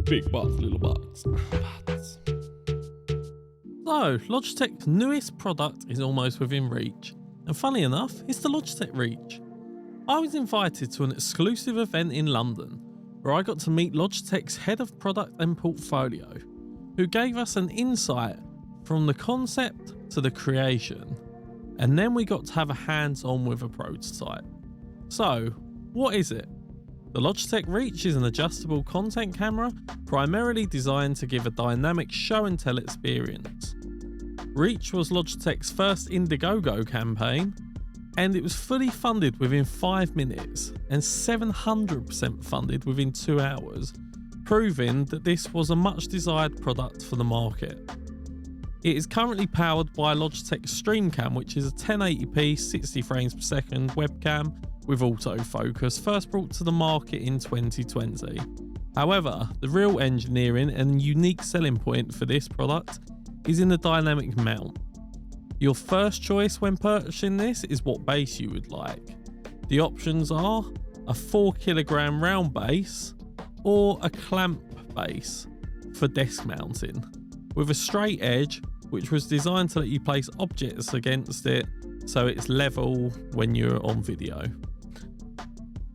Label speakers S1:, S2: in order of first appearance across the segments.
S1: Big bots, little bots. So, Logitech's newest product is almost within reach, and funny enough, it's the Logitech Reach. I was invited to an exclusive event in London, where I got to meet Logitech's head of product and portfolio, who gave us an insight from the concept to the creation, and then we got to have a hands-on with a prototype. So, what is it? The Logitech Reach is an adjustable content camera primarily designed to give a dynamic show and tell experience. Reach was Logitech's first Indiegogo campaign, and it was fully funded within 5 minutes and 700% funded within 2 hours, proving that this was a much desired product for the market. It is currently powered by Logitech StreamCam, which is a 1080p 60 frames per second webcam with autofocus, first brought to the market in 2020. However, the real engineering and unique selling point for this product is in the dynamic mount. Your first choice when purchasing this is what base you would like. The options are a 4kg round base or a clamp base for desk mounting, with a straight edge which was designed to let you place objects against it so it's level when you're on video.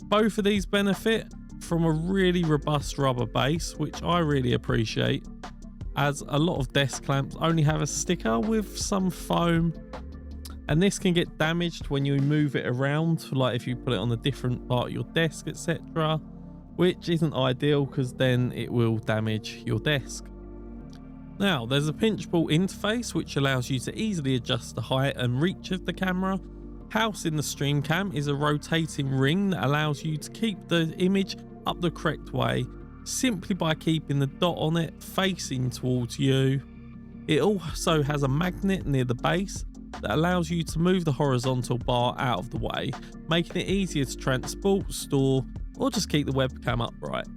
S1: Both of these benefit from a really robust rubber base, which I really appreciate, as a lot of desk clamps only have a sticker with some foam, and this can get damaged when you move it around, like if you put it on a different part of your desk, etc., which isn't ideal because then it will damage your desk. Now, there's a pinchable interface which allows you to easily adjust the height and reach of the camera. Housed in the StreamCam is a rotating ring that allows you to keep the image up the correct way simply by keeping the dot on it facing towards you. It also has a magnet near the base that allows you to move the horizontal bar out of the way, making it easier to transport, store, or just keep the webcam upright.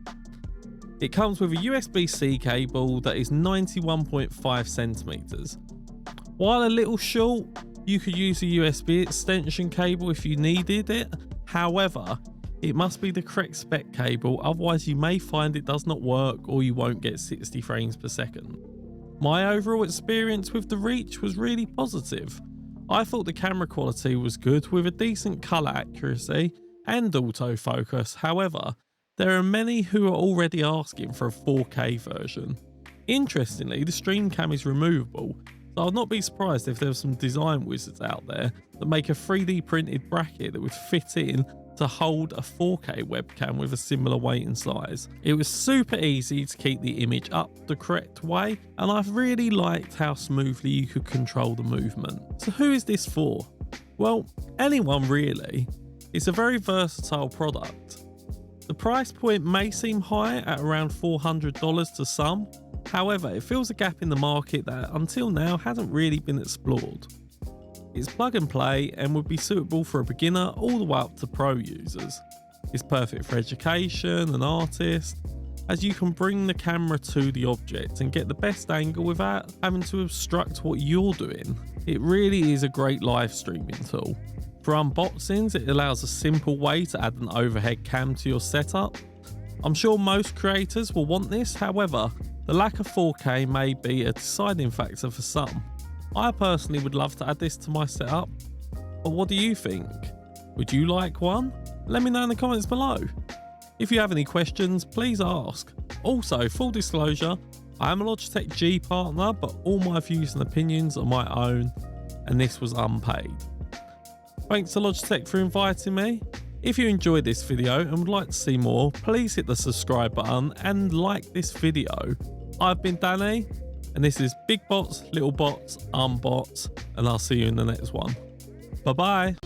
S1: It comes with a USBC cable that is 91.5 centimeters. While a little short, you could use a USB extension cable if you needed it. However, it must be the correct spec cable, otherwise you may find it does not work or you won't get 60 frames per second. My overall experience with the Reach was really positive. I thought the camera quality was good with a decent colour accuracy and autofocus. However, there are many who are already asking for a 4K version. Interestingly, the StreamCam is removable, so I'll not be surprised if there's some design wizards out there that make a 3D printed bracket that would fit in to hold a 4K webcam with a similar weight and size. It was super easy to keep the image up the correct way, and I've really liked how smoothly you could control the movement. So who is this for? Well, anyone really. It's a very versatile product. The price point may seem high at around $400 to some. However, it fills a gap in the market that until now hasn't really been explored. It's plug and play and would be suitable for a beginner all the way up to pro users. It's perfect for education and artists, as you can bring the camera to the object and get the best angle without having to obstruct what you're doing. It really is a great live streaming tool. For unboxings, it allows a simple way to add an overhead cam to your setup. I'm sure most creators will want this, however, the lack of 4K may be a deciding factor for some. I personally would love to add this to my setup, but what do you think? Would you like one? Let me know in the comments below. If you have any questions, please ask. Also, full disclosure, I am a Logitech G partner, but all my views and opinions are my own, and this was unpaid. Thanks to Logitech for inviting me. If you enjoyed this video and would like to see more, please hit the subscribe button and like this video. I've been Danny, and this is Big Bots, Little Bots, Unbots, and I'll see you in the next one. Bye bye.